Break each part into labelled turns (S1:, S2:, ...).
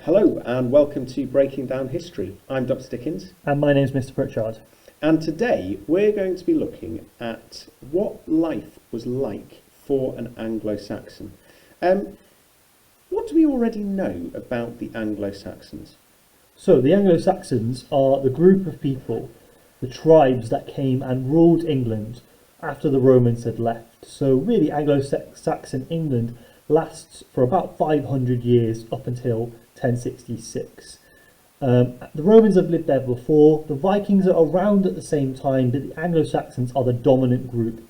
S1: Hello and welcome to Breaking Down History. I'm Dr. Dickens,
S2: And my name's Mr. Pritchard.
S1: and today we're going to be looking at what life was like for an Anglo-Saxon. What do we already know about the Anglo-Saxons?
S2: So the Anglo-Saxons are the group of people, the tribes that came and ruled England after the Romans had left. So really Anglo-Saxon England lasts for about 500 years up until 1066. The Romans have lived there before, the Vikings are around at the same time, but the Anglo-Saxons are the dominant group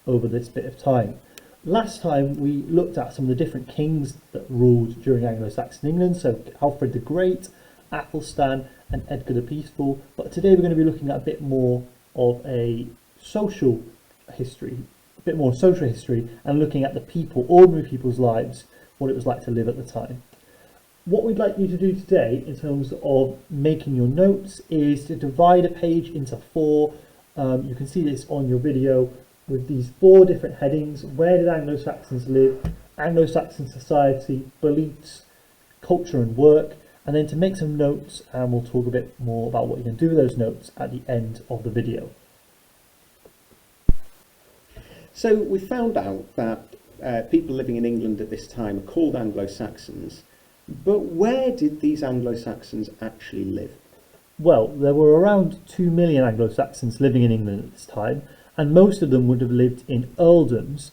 S2: over this bit of time. Last time we looked at some of the different kings that ruled during Anglo-Saxon England, so Alfred the Great, Athelstan and Edgar the Peaceful, but today we're going to be looking at a bit more of a social history, and looking at the people, ordinary people's lives, what it was like to live at the time. What we'd like you to do today in terms of making your notes is to divide a page into four. You can see this on your video with these four different headings. Where did Anglo-Saxons live? Anglo-Saxon society, beliefs, culture and work. And then to make some notes, and we'll talk a bit more about what you can do with those notes at the end of the video.
S1: So we found out that people living in England at this time are called Anglo-Saxons, but where did these Anglo-Saxons actually live?
S2: Well, there were around 2 million Anglo-Saxons living in England at this time, and most of them would have lived in earldoms.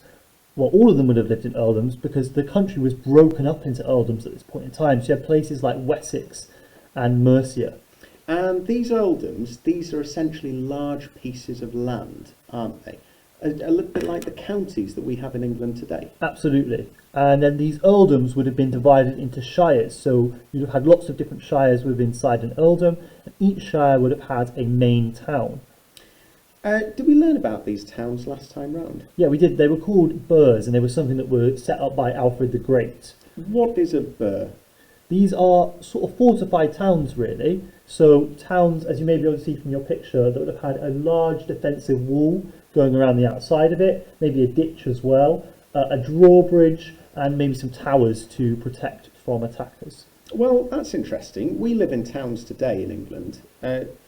S2: Well, all of them would have lived in earldoms because the country was broken up into earldoms at this point in time. So you have places like Wessex and Mercia.
S1: And these earldoms, these are essentially large pieces of land, aren't they? A little bit like the counties that we have in England today.
S2: Absolutely. And then these earldoms would have been divided into shires. So you'd have had lots of different shires within inside an earldom, and each shire would have had a main town.
S1: Did we learn about these towns last time round?
S2: Yeah, we did. They were called burhs, and they were something that were set up by Alfred the Great.
S1: What is a burh?
S2: These are sort of fortified towns, really. So towns, as you may be able to see from your picture, that would have had a large defensive wall going around the outside of it, maybe a ditch as well, a drawbridge, and maybe some towers to protect from attackers.
S1: Well, that's interesting. We live in towns today in England.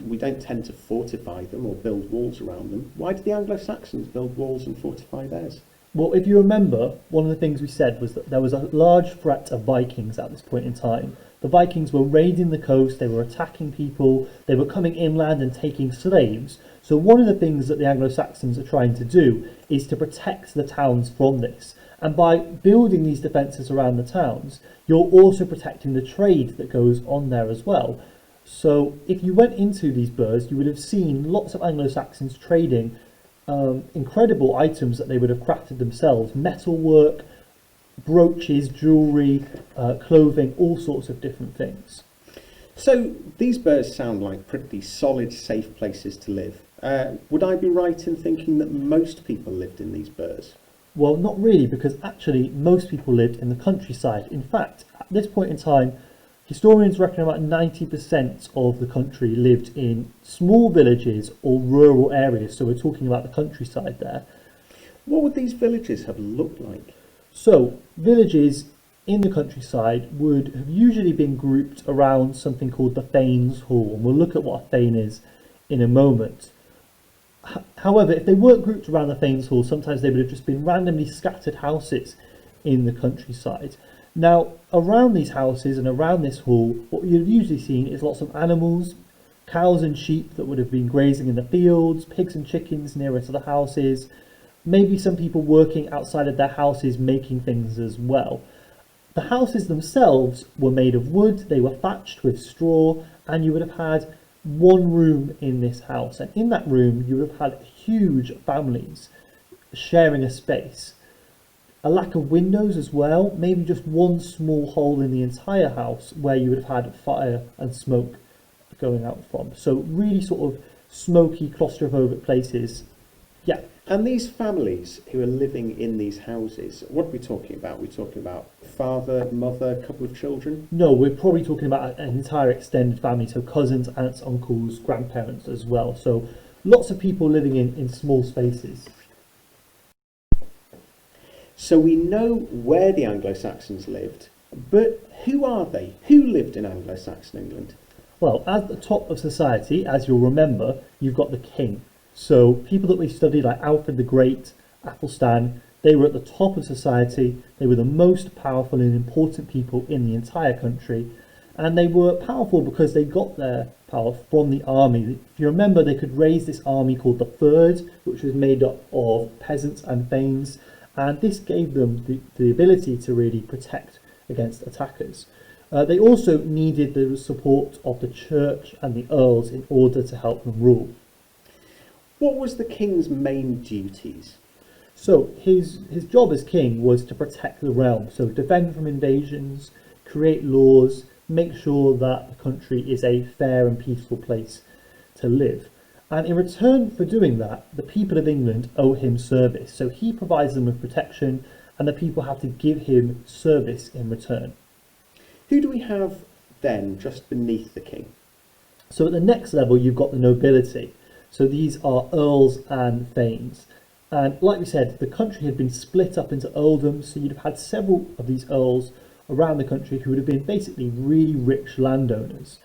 S1: We don't tend to fortify them or build walls around them. Why did the Anglo-Saxons build walls and fortify theirs?
S2: Well, if you remember, one of the things we said was that there was a large threat of Vikings at this point in time. The Vikings were raiding the coast, they were attacking people, they were coming inland and taking slaves. So one of the things that the Anglo-Saxons are trying to do is to protect the towns from this. And by building these defences around the towns, you're also protecting the trade that goes on there as well. So if you went into these burhs, you would have seen lots of Anglo-Saxons trading incredible items that they would have crafted themselves, metalwork, brooches, jewellery, clothing, all sorts of different things.
S1: So these burhs sound like pretty solid, safe places to live. Would I be right in thinking that most people lived in these burhs?
S2: Well, not really, because actually most people lived in the countryside. In fact, at this point in time, historians reckon about 90% of the country lived in small villages or rural areas. So we're talking about the countryside there.
S1: What would these villages have looked like?
S2: So villages in the countryside would have usually been grouped around something called the Thane's Hall. And we'll look at what a thane is in a moment. However, if they weren't grouped around the Thane's Hall, sometimes they would have just been randomly scattered houses in the countryside. Now, around these houses and around this hall, what you've usually seen is lots of animals, cows and sheep that would have been grazing in the fields, pigs and chickens nearer to the houses, maybe some people working outside of their houses making things as well. The houses themselves were made of wood, they were thatched with straw, and you would have had one room in this house, and in that room you would have had huge families sharing a space. A lack of windows as well, maybe just one small hole in the entire house where you would have had fire and smoke going out from. So really sort of smoky, claustrophobic places. Yeah.
S1: And these families who are living in these houses, what are we talking about? We're talking about father, mother, couple of children?
S2: No, we're probably talking about an entire extended family, so cousins, aunts, uncles, grandparents as well. So lots of people living in small spaces.
S1: So we know where the Anglo-Saxons lived. But who are they? Who lived in Anglo-Saxon England?
S2: Well, at the top of society, as you'll remember, you've got the king. So people that we studied like Alfred the Great, Athelstan, they were at the top of society. They were the most powerful and important people in the entire country. And they were powerful because they got their power from the army. If you remember, they could raise this army called the Third, which was made up of peasants and thanes. And this gave them the ability to really protect against attackers. They also needed the support of the church and the earls in order to help them rule.
S1: What was the king's main duties?
S2: So his job as king was to protect the realm, so defend from invasions, create laws, make sure that the country is a fair and peaceful place to live. And in return for doing that, the people of England owe him service. So he provides them with protection, and the people have to give him service in return.
S1: Who do we have then just beneath the king?
S2: So at the next level, you've got the nobility. So these are earls and thanes. And like we said, the country had been split up into earldoms, so you'd have had several of these earls around the country who would have been basically really rich landowners.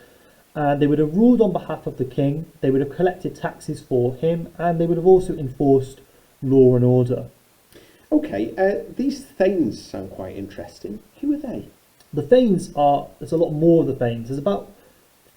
S2: And they would have ruled on behalf of the king, they would have collected taxes for him, and they would have also enforced law and order.
S1: Okay, these thanes sound quite interesting. Who are they?
S2: The thanes there's a lot more of the thanes. There's about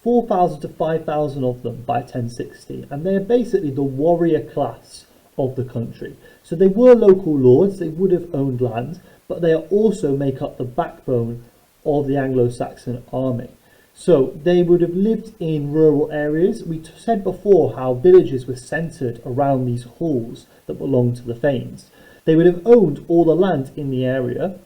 S2: 4,000 to 5,000 of them by 1060, and they're basically the warrior class of the country. So they were local lords, they would have owned land, but they also make up the backbone of the Anglo-Saxon army. So they would have lived in rural areas. We said before how villages were centred around these halls that belonged to the thanes. They would have owned all the land in the area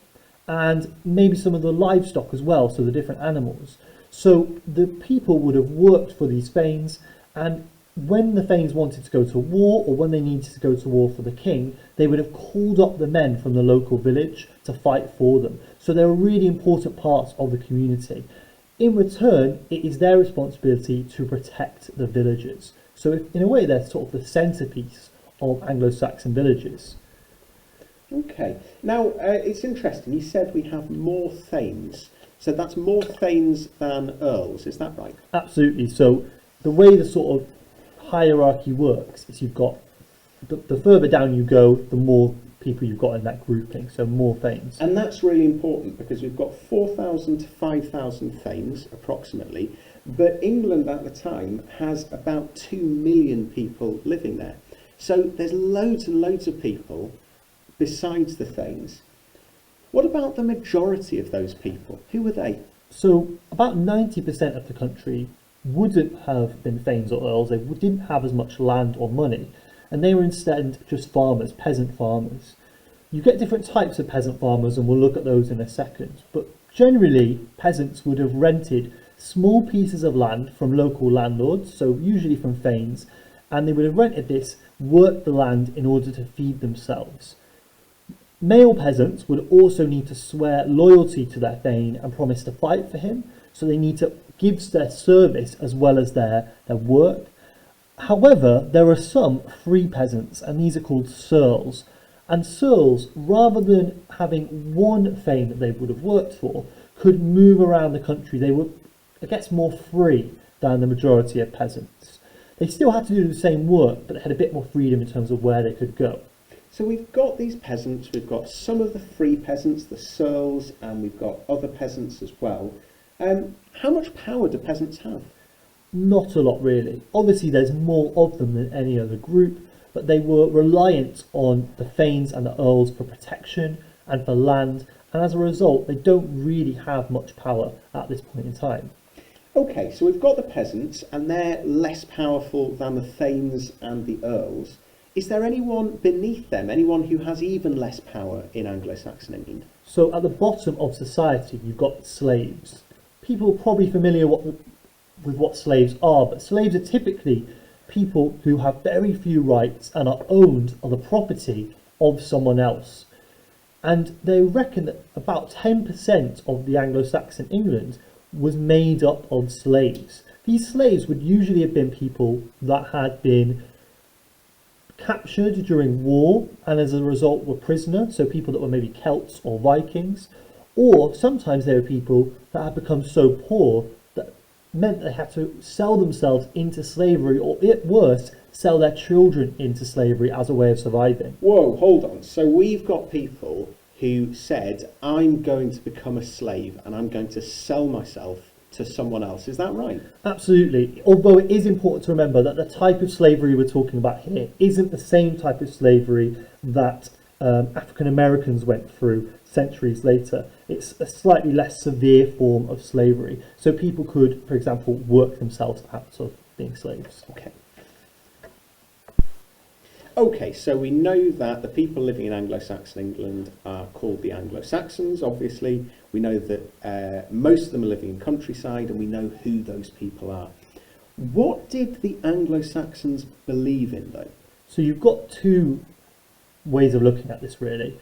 S2: and maybe some of the livestock as well, so the different animals. So the people would have worked for these thanes, and when the thanes wanted to go to war or when they needed to go to war for the king, they would have called up the men from the local village to fight for them. So they were really important parts of the community. In return, it is their responsibility to protect the villagers. So in a way, they're sort of the centrepiece of Anglo-Saxon villages.
S1: Okay, now it's interesting, you said we have more thanes. So that's more thanes than earls, is that right?
S2: Absolutely. So the way the sort of hierarchy works is you've got, the further down you go, the more people you've got in that grouping, so more thanes.
S1: And that's really important because we've got 4,000 to 5,000 thanes approximately, but England at the time has about 2 million people living there. So there's loads and loads of people besides the thanes. What about the majority of those people? Who are they?
S2: So about 90% of the country wouldn't have been thanes or earls. They didn't have as much land or money, and they were instead just farmers, peasant farmers. You get different types of peasant farmers, and we'll look at those in a second, but generally peasants would have rented small pieces of land from local landlords, so usually from thanes, and they would have rented this, worked the land in order to feed themselves. Male peasants would also need to swear loyalty to their thane and promise to fight for him, so they need to give their service as well as their work. However, there are some free peasants, and these are called ceorls. And ceorls, rather than having one thane that they would have worked for, could move around the country. They were, I guess, more free than the majority of peasants. They still had to do the same work, but they had a bit more freedom in terms of where they could go.
S1: So we've got these peasants, we've got some of the free peasants, the ceorls, and we've got other peasants as well. How much power do peasants have?
S2: Not a lot, really. Obviously, there's more of them than any other group, but they were reliant on the thanes and the earls for protection and for land, and as a result, they don't really have much power at this point in time.
S1: Okay, so we've got the peasants, and they're less powerful than the thanes and the earls. Is there anyone beneath them, anyone who has even less power in Anglo-Saxon England?
S2: So at the bottom of society, you've got slaves. People are probably familiar with what slaves are, but slaves are typically people who have very few rights and are owned on the property of someone else. And they reckon that about 10% of the Anglo-Saxon England was made up of slaves. These slaves would usually have been people that had been captured during war and as a result were prisoners, so people that were maybe Celts or Vikings, Or sometimes there were people that had become so poor that meant they had to sell themselves into slavery, or at worst, sell their children into slavery as a way of surviving.
S1: Whoa, hold on. So we've got people who said, I'm going to become a slave and I'm going to sell myself to someone else. Is that right?
S2: Absolutely. Although it is important to remember that the type of slavery we're talking about here isn't the same type of slavery that African Americans went through centuries later. It's a slightly less severe form of slavery. So people could, for example, work themselves out of being slaves.
S1: Okay. Okay, so we know that the people living in Anglo-Saxon England are called the Anglo-Saxons, obviously. We know that most of them are living in countryside, and we know who those people are. What did the Anglo-Saxons believe in, though?
S2: So you've got two ways of looking at this, really.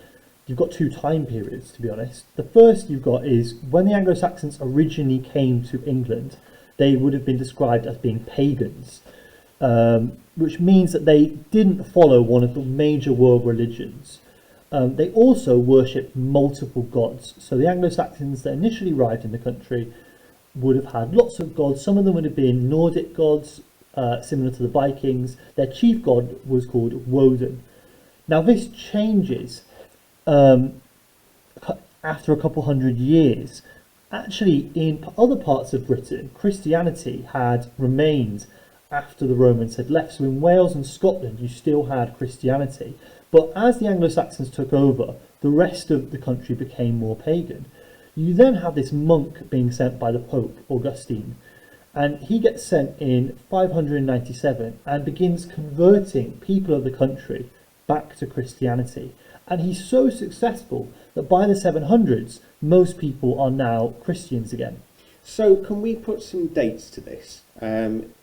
S2: You've got two time periods, to be honest. The first you've got is when the Anglo-Saxons originally came to England, they would have been described as being pagans, which means that they didn't follow one of the major world religions. They also worshipped multiple gods. So the Anglo-Saxons that initially arrived in the country would have had lots of gods. Some of them would have been Nordic gods, similar to the Vikings. Their chief god was called Woden. Now this changes after a couple hundred years. Actually, in other parts of Britain, Christianity had remained after the Romans had left. So in Wales and Scotland, you still had Christianity. But as the Anglo-Saxons took over, the rest of the country became more pagan. You then have this monk being sent by the Pope, Augustine, and he gets sent in 597 and begins converting people of the country back to Christianity. And he's so successful that by the 700s, most people are now Christians again.
S1: So can we put some dates to this?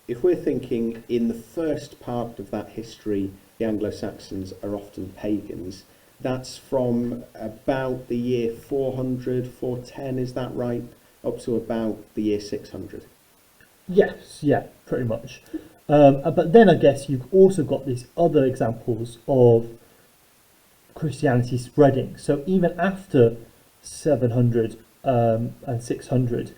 S1: If we're thinking in the first part of that history, the Anglo-Saxons are often pagans, that's from about the year 400, 410, is that right? Up to about the year 600?
S2: Yes, yeah, pretty much. But then I guess you've also got these other examples of Christianity spreading. So even after 700 and 600,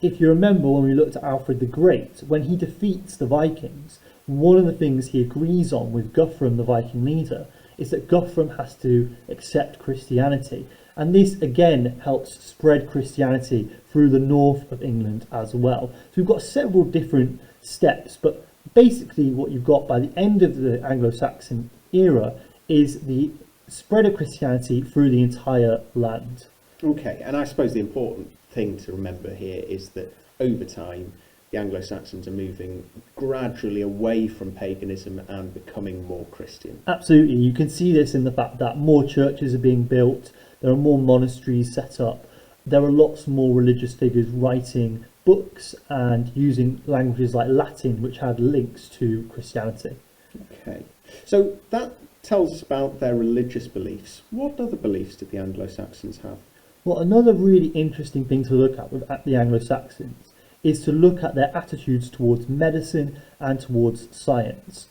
S2: if you remember when we looked at Alfred the Great, when he defeats the Vikings, one of the things he agrees on with Guthrum, the Viking leader, is that Guthrum has to accept Christianity. And this again helps spread Christianity through the north of England as well. So we've got several different steps, but basically what you've got by the end of the Anglo-Saxon era is the spread of Christianity through the entire land.
S1: Okay, and I suppose the important thing to remember here is that over time the Anglo-Saxons are moving gradually away from paganism and becoming more Christian.
S2: Absolutely, you can see this in the fact that more churches are being built, there are more monasteries set up, there are lots more religious figures writing books and using languages like Latin, which had links to Christianity.
S1: Okay, so that tells us about their religious beliefs. What other beliefs did the Anglo-Saxons have?
S2: Well, another really interesting thing to look at the Anglo-Saxons is to look at their attitudes towards medicine and towards science.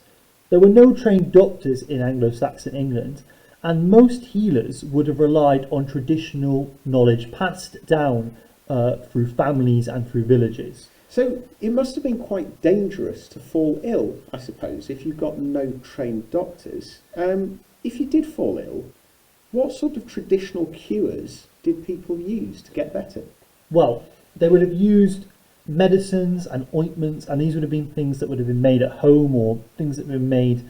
S2: There were no trained doctors in Anglo-Saxon England, and most healers would have relied on traditional knowledge passed down through families and through villages.
S1: So it must have been quite dangerous to fall ill, I suppose, if you've got no trained doctors. If you did fall ill, what sort of traditional cures did people use to get better?
S2: Well, they would have used medicines and ointments, and these would have been things that would have been made at home or things that would have been made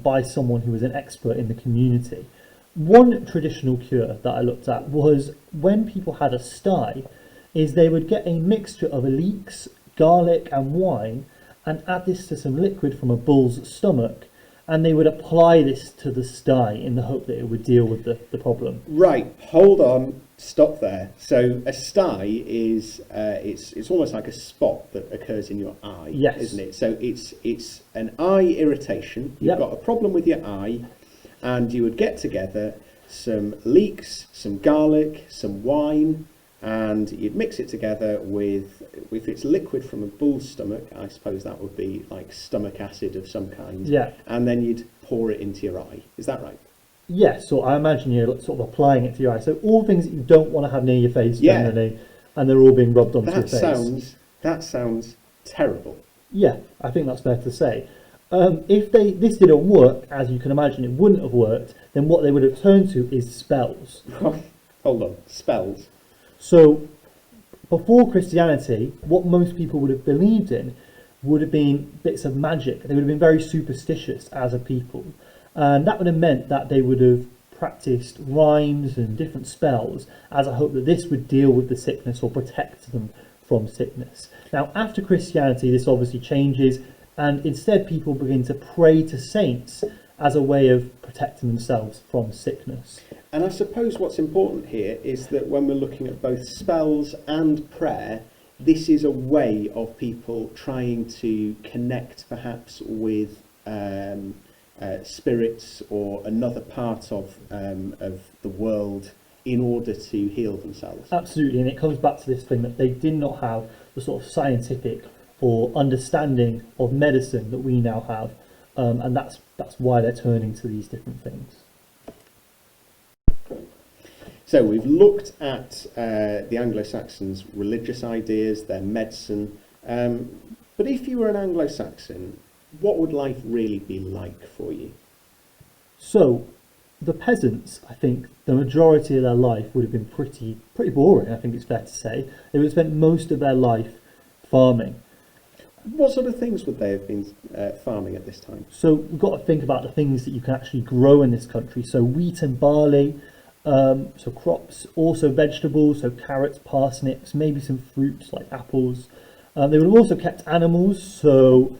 S2: by someone who was an expert in the community. One traditional cure that I looked at was when people had a sty, is they would get a mixture of leeks, garlic and wine and add this to some liquid from a bull's stomach, and they would apply this to the sty in the hope that it would deal with the problem.
S1: Right, hold on, stop there. So a sty is it's almost like a spot that occurs in your eye,
S2: yes,
S1: isn't it? So it's an eye irritation. You've got a problem with your eye, and you would get together some leeks, some garlic, some wine, and you'd mix it together with, if it's liquid from a bull's stomach, I suppose that would be like stomach acid of some kind.
S2: Yeah.
S1: And then you'd pour it into your eye. Is that right?
S2: Yes, so I imagine you're sort of applying it to your eyes. So all things that you don't want to have near your face
S1: Yeah,
S2: generally, and they're all being rubbed onto your
S1: that
S2: face.
S1: sounds terrible.
S2: Yeah, I think that's fair to say. If this didn't work, as you can imagine, it wouldn't have worked. Then what they would have turned to is spells.
S1: Hold on, spells.
S2: So before Christianity, what most people would have believed in would have been bits of magic. They would have been very superstitious as a people, and that would have meant that they would have practiced rhymes and different spells as a hope that this would deal with the sickness or protect them from sickness. Now, after Christianity, this obviously changes, and instead people begin to pray to saints as a way of protecting themselves from sickness.
S1: And I suppose what's important here is that when we're looking at both spells and prayer, this is a way of people trying to connect perhaps with spirits or another part of the world in order to heal themselves.
S2: Absolutely, and it comes back to this thing that they did not have the sort of scientific or understanding of medicine that we now have, and that's why they're turning to these different things.
S1: So we've looked at the Anglo-Saxons' religious ideas, their medicine, but if you were an Anglo-Saxon, what would life really be like for you?
S2: So, the peasants, I think, the majority of their life would have been pretty boring, I think it's fair to say. They would have spent most of their life farming.
S1: What sort of things would they have been farming at this time?
S2: So we've got to think about the things that you can actually grow in this country. So wheat and barley, so crops, also vegetables, so carrots, parsnips, maybe some fruits like apples. They would have also kept animals, so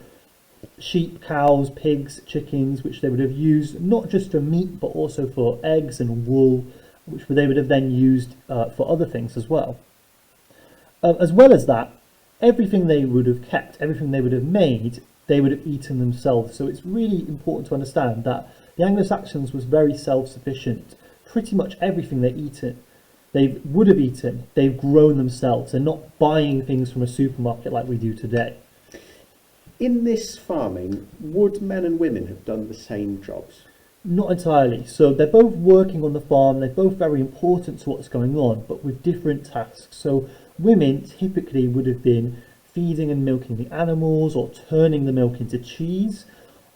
S2: sheep, cows, pigs, chickens, which they would have used not just for meat but also for eggs and wool, which they would have then used for other things as well. As well as that, everything they would have kept, everything they would have made, they would have eaten themselves. So it's really important to understand that the Anglo-Saxons was very self-sufficient. Pretty much everything they would have eaten, they've grown themselves. They're not buying things from a supermarket like we do today.
S1: In this farming, would men and women have done the same jobs?
S2: Not entirely. So they're both working on the farm, they're both very important to what's going on, but with different tasks. So women typically would have been feeding and milking the animals or turning the milk into cheese.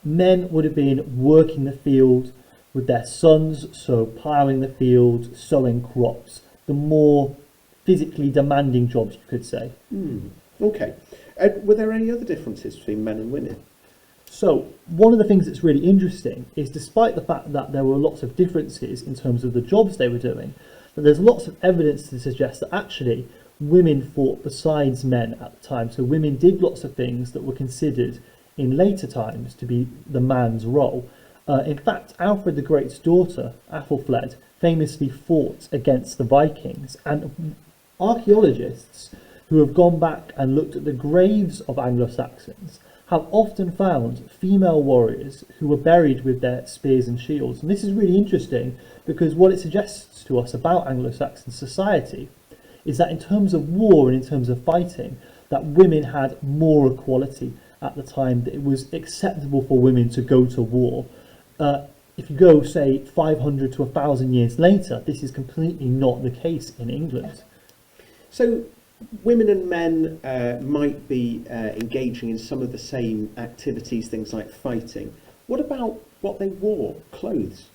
S2: Men would have been working the field with their sons, so ploughing the field, sowing crops, the more physically demanding jobs, you could say.
S1: Okay. Were there any other differences between men and women?
S2: So one of the things that's really interesting is, despite the fact that there were lots of differences in terms of the jobs they were doing, that there's lots of evidence to suggest that actually women fought besides men at the time. So women did lots of things that were considered in later times to be the man's role. In fact, Alfred the Great's daughter, Athelflaed, famously fought against the Vikings, and archaeologists who have gone back and looked at the graves of Anglo-Saxons have often found female warriors who were buried with their spears and shields. And this is really interesting because what it suggests to us about Anglo-Saxon society is that in terms of war and in terms of fighting, that women had more equality at the time, that it was acceptable for women to go to war. If you go, say, 500 to 1,000 years later, this is completely not the case in England.
S1: So women and men might be engaging in some of the same activities, things like fighting. What about what they wore, clothes?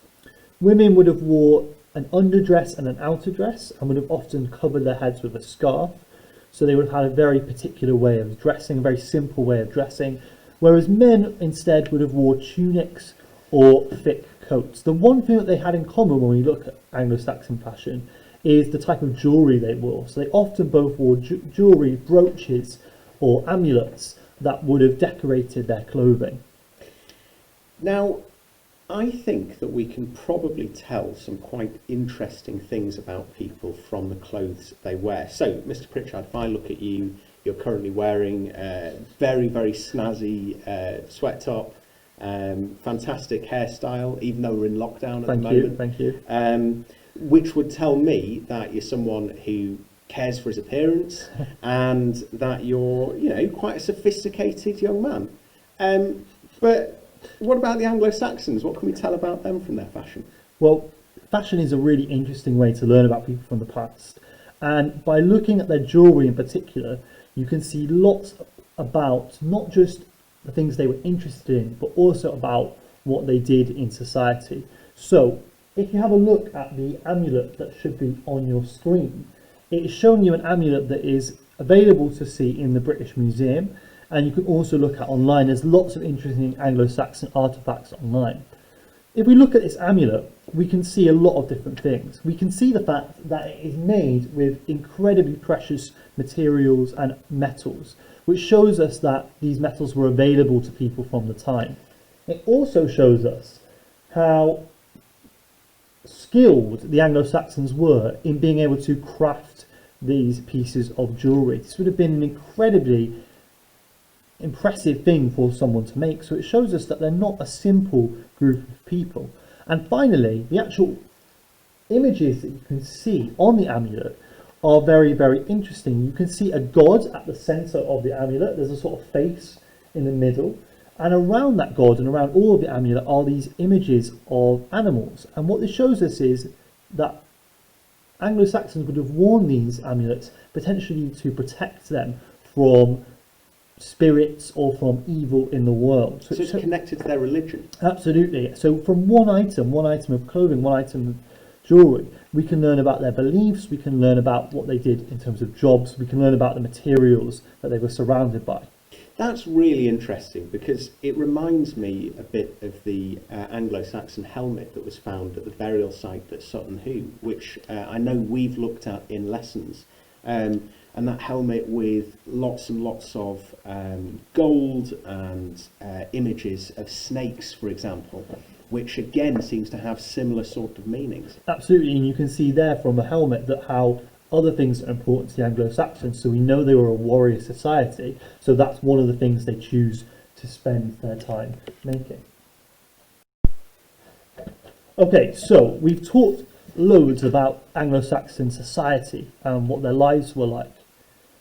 S2: Women would have wore an underdress and an outer dress, and would have often covered their heads with a scarf. So they would have had a very particular way of dressing, a very simple way of dressing, whereas men instead would have wore tunics or thick coats. The one thing that they had in common when we look at Anglo-Saxon fashion is the type of jewellery they wore. So they often both wore jewellery, brooches or amulets that would have decorated their clothing.
S1: Now, I think that we can probably tell some quite interesting things about people from the clothes they wear. So, Mr. Pritchard, if I look at you, you're currently wearing a very, very snazzy sweat top, fantastic hairstyle, even though we're in lockdown at the moment.
S2: Thank you.
S1: Which would tell me that you're someone who cares for his appearance and that you're, quite a sophisticated young man. But what about the Anglo-Saxons? What can we tell about them from their fashion?
S2: Well, fashion is a really interesting way to learn about people from the past. And by looking at their jewellery in particular, you can see lots about not just the things they were interested in, but also about what they did in society. So, if you have a look at the amulet that should be on your screen, it is showing you an amulet that is available to see in the British Museum, and you can also look at online. There's lots of interesting Anglo-Saxon artefacts online. If we look at this amulet, we can see a lot of different things. We can see the fact that it is made with incredibly precious materials and metals, which shows us that these metals were available to people from the time. It also shows us how skilled the Anglo-Saxons were in being able to craft these pieces of jewellery. This would have been an incredibly impressive thing for someone to make, so it shows us that they're not a simple group of people. And finally, the actual images that you can see on the amulet are very, very interesting. You can see a god at the centre of the amulet. There's a sort of face in the middle, and around that god and around all of the amulet are these images of animals. And what this shows us is that Anglo-Saxons would have worn these amulets potentially to protect them from spirits or from evil in the world.
S1: So it's connected to their religion.
S2: Absolutely. So from one item of clothing, one item of jewellery, we can learn about their beliefs, we can learn about what they did in terms of jobs, we can learn about the materials that they were surrounded by.
S1: That's really interesting because it reminds me a bit of the Anglo-Saxon helmet that was found at the burial site at Sutton Hoo, which I know we've looked at in lessons. And that helmet with lots and lots of gold and images of snakes, for example, which again seems to have similar sort of meanings.
S2: Absolutely, and you can see there from the helmet that how other things are important to the Anglo-Saxons. So we know they were a warrior society, so that's one of the things they choose to spend their time making. Okay, so we've talked loads about Anglo-Saxon society and what their lives were like.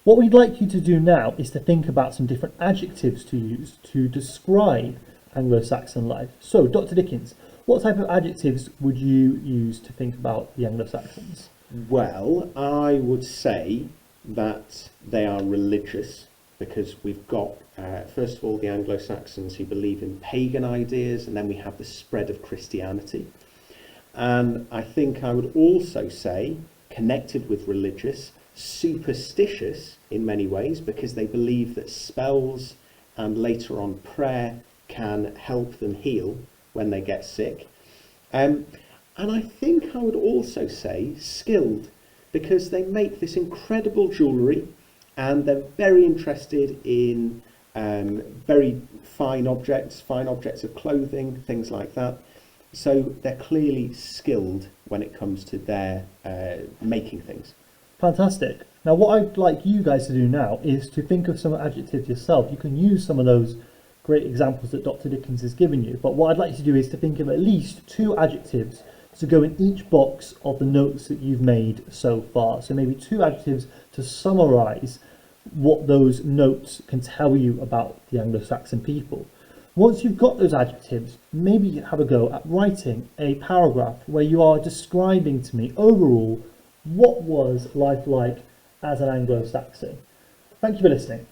S2: What we'd like you to do now is to think about some different adjectives to use to describe Anglo-Saxon life. So, Dr. Dickens, what type of adjectives would you use to think about the Anglo-Saxons?
S1: Well, I would say that they are religious because we've got, first of all, the Anglo-Saxons who believe in pagan ideas, and then we have the spread of Christianity. And I think I would also say, connected with religious, superstitious in many ways because they believe that spells and later on prayer can help them heal when they get sick. And I think I would also say skilled because they make this incredible jewellery and they're very interested in very fine objects of clothing, things like that. So they're clearly skilled when it comes to their making things.
S2: Fantastic. Now what I'd like you guys to do now is to think of some adjectives yourself. You can use some of those great examples that Dr. Dickens has given you, but what I'd like you to do is to think of at least 2 adjectives to go in each box of the notes that you've made so far. So maybe 2 adjectives to summarise what those notes can tell you about the Anglo-Saxon people. Once you've got those adjectives, maybe have a go at writing a paragraph where you are describing to me overall what was life like as an Anglo-Saxon. Thank you for listening.